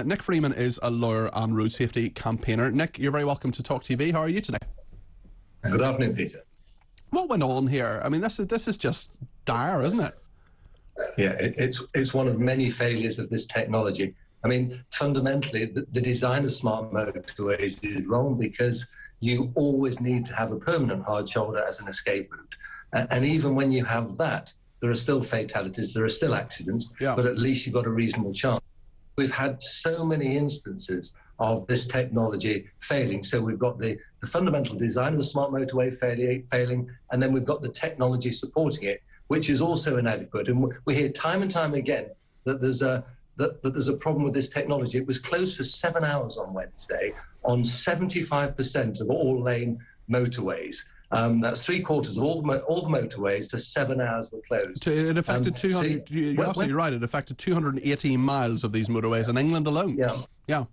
Nick Freeman is a lawyer and road safety campaigner. Nick, you're very welcome to Talk TV. How are you today? Good afternoon, Peter. What went on here? I mean, this is just dire, isn't it? Yeah, it's one of many failures of this technology. I mean, fundamentally, the design of smart motorways is wrong because you always need to have a permanent hard shoulder as an escape route. And even when you have that, there are still fatalities, there are still accidents, but at least you've got a reasonable chance. We've had so many instances of this technology failing. So we've got the fundamental design of the smart motorway failing, and then we've got the technology supporting it, which is also inadequate. And we hear time and time again that there's a problem with this technology. It was closed for 7 hours on Wednesday on 75% of all lane motorways. That's 3/4 of all the motorways for 7 hours were closed. So it affected 200. You're absolutely right. It affected 218 miles of these motorways in England alone. Yeah.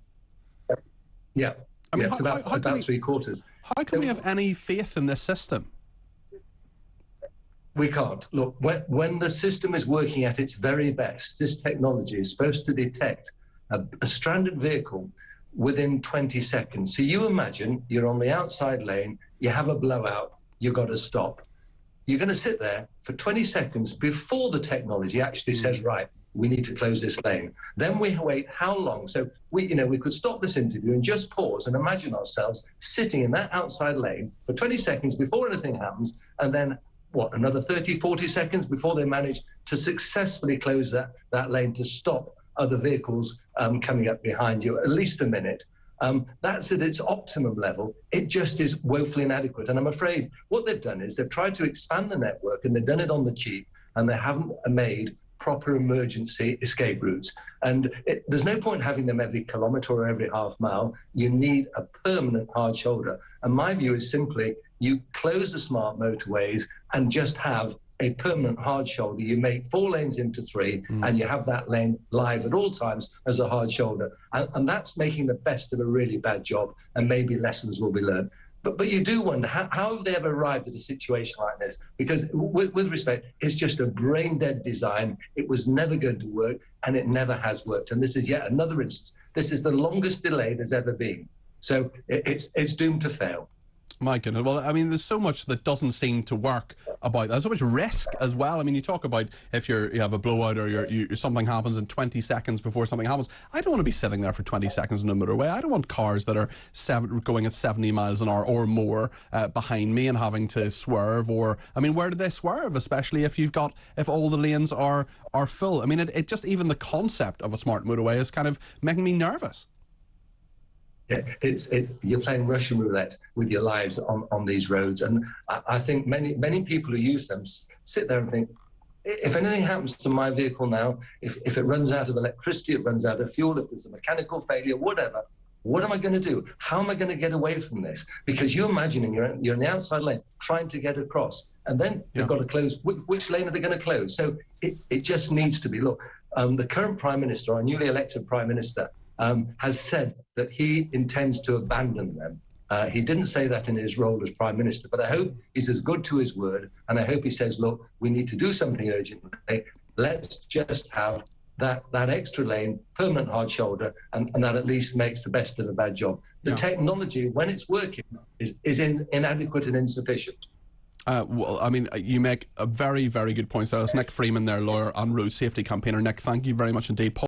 I mean, it's about 3/4. How can we have any faith in this system? We can't. Look, when the system is working at its very best, this technology is supposed to detect a stranded vehicle within 20 seconds. So you imagine you're on the outside lane, you have a blowout, you've got to stop. You're going to sit there for 20 seconds before the technology actually says, right, we need to close this lane. Then we wait how long? So we could stop this interview and just pause and imagine ourselves sitting in that outside lane for 20 seconds before anything happens, and then another 30, 40 seconds before they manage to successfully close that lane to stop other vehicles coming up behind you, at least a minute. That's at its optimum level. It just is woefully inadequate. And I'm afraid what they've done is they've tried to expand the network, and they've done it on the cheap, and they haven't made proper emergency escape routes. And there's no point having them every kilometre or every half mile. You need a permanent hard shoulder. And my view is simply you close the smart motorways and just have a permanent hard shoulder. You make 4 lanes into 3, and you have that lane live at all times as a hard shoulder. And that's making the best of a really bad job, and maybe lessons will be learned. But you do wonder, how have they ever arrived at a situation like this? Because with respect, it's just a brain-dead design. It was never going to work, and it never has worked. And this is yet another instance. This is the longest delay there's ever been. So it's doomed to fail. My goodness. Well, I mean, there's so much that doesn't seem to work about that. There's so much risk as well. I mean, you talk about if you have a blowout or something happens in 20 seconds before something happens. I don't want to be sitting there for 20 seconds on a motorway. I don't want cars that are going at 70 miles an hour or more behind me and having to swerve. Or, I mean, where do they swerve? Especially if all the lanes are full. I mean, it just, even the concept of a smart motorway is kind of making me nervous. Yeah, it's you're playing Russian roulette with your lives on these roads, and I think many people who use them sit there and think, if anything happens to my vehicle now, if it runs out of electricity, it runs out of fuel, if there's a mechanical failure, whatever, what am I going to do? How am I going to get away from this? Because you imagine you're in the outside lane trying to get across, and then they've got to close. Which lane are they going to close? So it just needs to be. Look, the current Prime Minister, our newly elected Prime Minister, has said that he intends to abandon them. He didn't say that in his role as Prime Minister, but I hope he's as good to his word, and I hope he says, look, we need to do something urgently. Let's just have that extra lane, permanent hard shoulder, and that at least makes the best of a bad job. The technology, when it's working, is inadequate and insufficient. Well, I mean, you make a very, very good point. So that's Nick Freeman there, lawyer and road safety campaigner. Nick, thank you very much indeed.